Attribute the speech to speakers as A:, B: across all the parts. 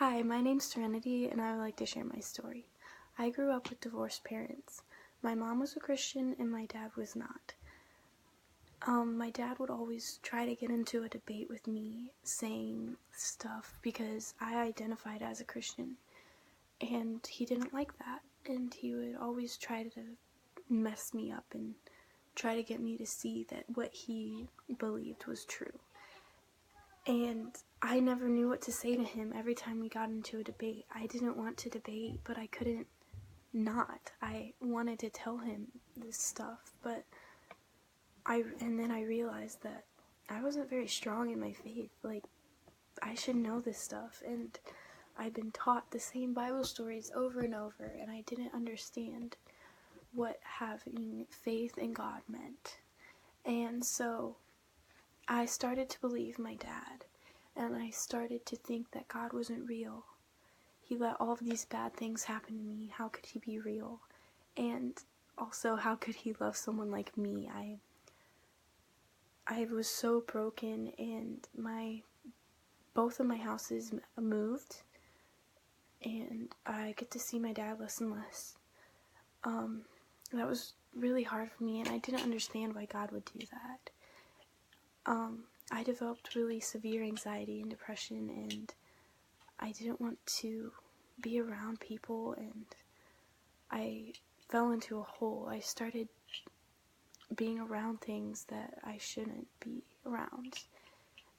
A: Hi, my name's Serenity, and I would like to share my story. I grew up with divorced parents. My mom was a Christian, and my dad was not. My dad would always try to get into a debate with me, saying stuff because I identified as a Christian, and he didn't like that, and he would always try to mess me up and try to get me to see that what he believed was true. And I never knew what to say to him every time we got into a debate. I didn't want to debate, but I couldn't not. I wanted to tell him this stuff, but then I realized that I wasn't very strong in my faith. Like, I should know this stuff, and I'd been taught the same Bible stories over and over, and I didn't understand what having faith in God meant. And so I started to believe my dad, and I started to think that God wasn't real. He let all of these bad things happen to me. How could he be real? And also, how could he love someone like me? I was so broken, and both of my houses moved, and I get to see my dad less and less. That was really hard for me, and I didn't understand why God would do that. I developed really severe anxiety and depression, and I didn't want to be around people, and I fell into a hole. I started being around things that I shouldn't be around,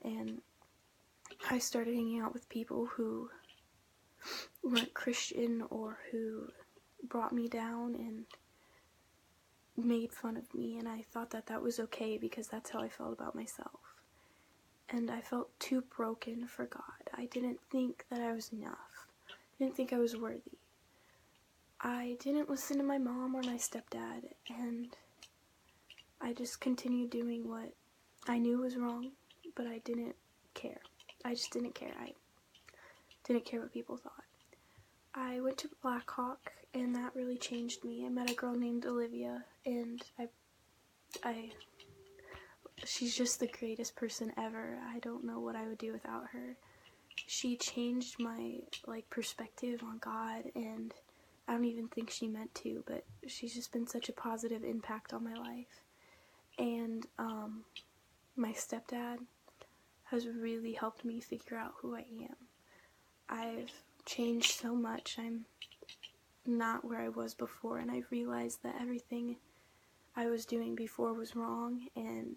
A: and I started hanging out with people who weren't Christian or who brought me down and made fun of me, and I thought that that was okay because that's how I felt about myself. And I felt too broken for God. I didn't think that I was enough. I didn't think I was worthy. I didn't listen to my mom or my stepdad, and I just continued doing what I knew was wrong, but I didn't care. I just didn't care. I didn't care what people thought. I went to Blackhawk, and that really changed me. I met a girl named Olivia, and she's just the greatest person ever. I don't know what I would do without her. She changed my perspective on God, and I don't even think she meant to, but she's just been such a positive impact on my life. And my stepdad has really helped me figure out who I am. I've changed so much. I'm not where I was before, and I've realized that everything I was doing before was wrong, and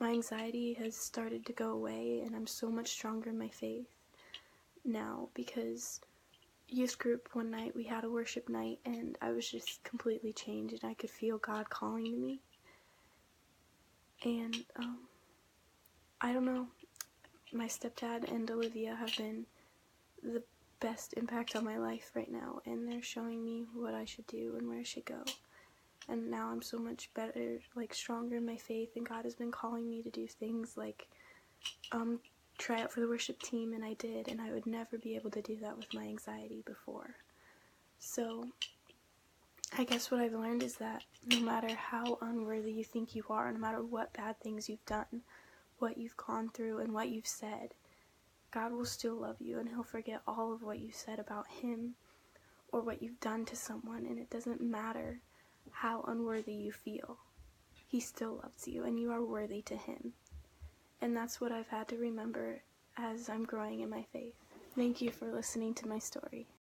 A: my anxiety has started to go away, and I'm so much stronger in my faith now because youth group one night, we had a worship night, and I was just completely changed, and I could feel God calling to me. And I don't know, my stepdad and Olivia have been the best impact on my life right now, and they're showing me what I should do and where I should go. And now I'm so much better, stronger in my faith, and God has been calling me to do things like try out for the worship team, and I did, and I would never be able to do that with my anxiety before. So I guess what I've learned is that no matter how unworthy you think you are, no matter what bad things you've done, what you've gone through, and what you've said, God will still love you, and he'll forget all of what you said about him or what you've done to someone, and it doesn't matter how unworthy you feel. He still loves you, and you are worthy to him. And that's what I've had to remember as I'm growing in my faith. Thank you for listening to my story.